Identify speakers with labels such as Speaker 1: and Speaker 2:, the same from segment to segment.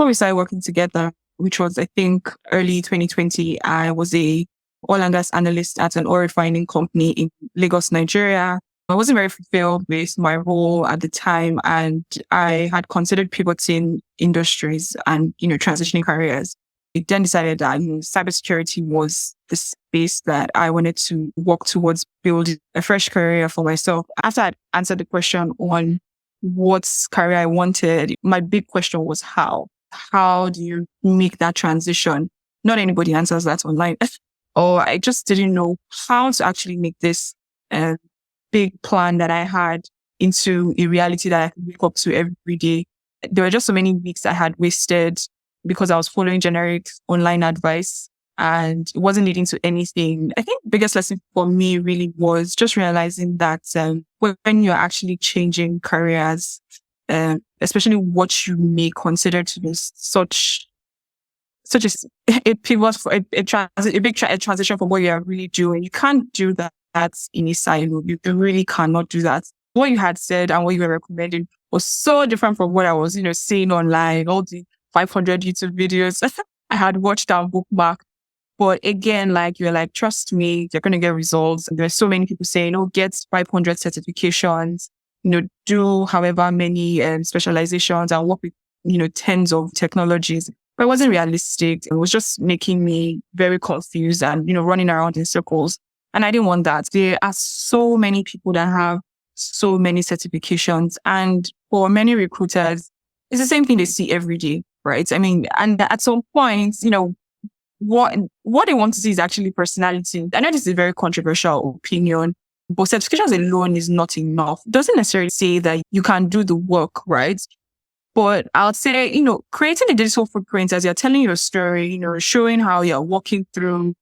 Speaker 1: before we started working together, which was, I think, early 2020, I was a oil and gas analyst at an oil refining company in Lagos, Nigeria. I wasn't very fulfilled with my role at the time, and I had considered pivoting industries and, transitioning careers. I then decided that, cybersecurity was the space that I wanted to work towards building a fresh career for myself. After I'd answered the question on what career I wanted, my big question was how. How do you make that transition? Not anybody answers that online. Or I just didn't know how to actually make this uh, big plan that I had into a reality that I could wake up to every day. There were just so many weeks I had wasted because I was following generic online advice and it wasn't leading to anything. I think the biggest lesson for me really was just realizing that when you're actually changing careers, especially what you may consider to be such a pivot for a transition from what you are really doing. You can't do that in a silo. You really cannot do that. What you had said and what you were recommending was so different from what I was, seeing online, all the 500 YouTube videos I had watched and bookmarked. But again, you're like, trust me, you're going to get results. And there's so many people saying, get 500 certifications, do however many specializations and work with, tens of technologies. But it wasn't realistic. It was just making me very confused and, running around in circles. And I didn't want that. There are so many people that have so many certifications. And for many recruiters, it's the same thing they see every day, right? I mean, and at some point, what they want to see is actually personality. I know this is a very controversial opinion, but certifications alone is not enough. It doesn't necessarily say that you can do the work, right? But I would say, creating a digital footprint as you're telling your story, showing how you're walking through,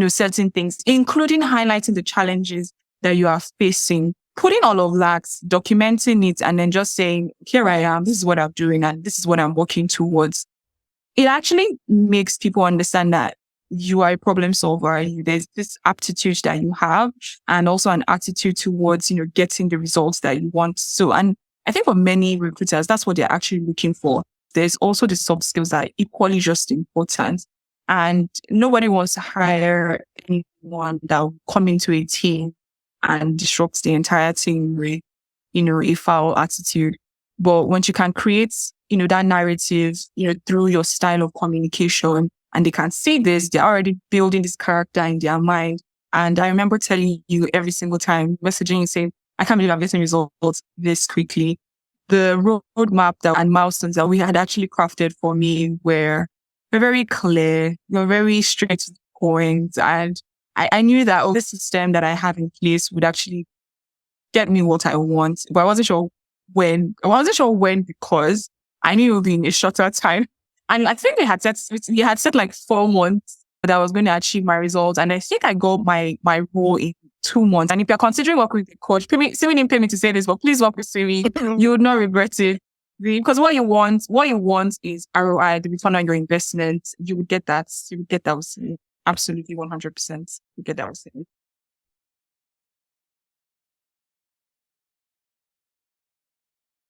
Speaker 1: certain things, including highlighting the challenges that you are facing, putting all of that, documenting it, and then just saying, here I am, this is what I'm doing, and this is what I'm working towards. It actually makes people understand that you are a problem solver. There's this aptitude that you have, and also an attitude towards, getting the results that you want. So, and I think for many recruiters, that's what they're actually looking for. There's also the soft skills that are equally just important. And nobody wants to hire anyone that will come into a team and disrupt the entire team with, a foul attitude. But once you can create, that narrative, through your style of communication, and they can see this, they're already building this character in their mind. And I remember telling you every single time, messaging you saying, I can't believe I'm getting results this quickly. The roadmap and milestones that we had actually crafted for me were very clear, very straight to the point. And I knew that this system that I have in place would actually get me what I want. But I wasn't sure when. Because I knew it would be in a shorter time. And I think they had set like 4 months that I was going to achieve my results. And I think I got my role in 2 months. And if you're considering working with a coach, Simi didn't pay me to say this, but please work with Simi. You would not regret it. Because what you want is ROI, the return on your investment. You would get that. You would get that with Simi. Absolutely 100%. You get that with Simi.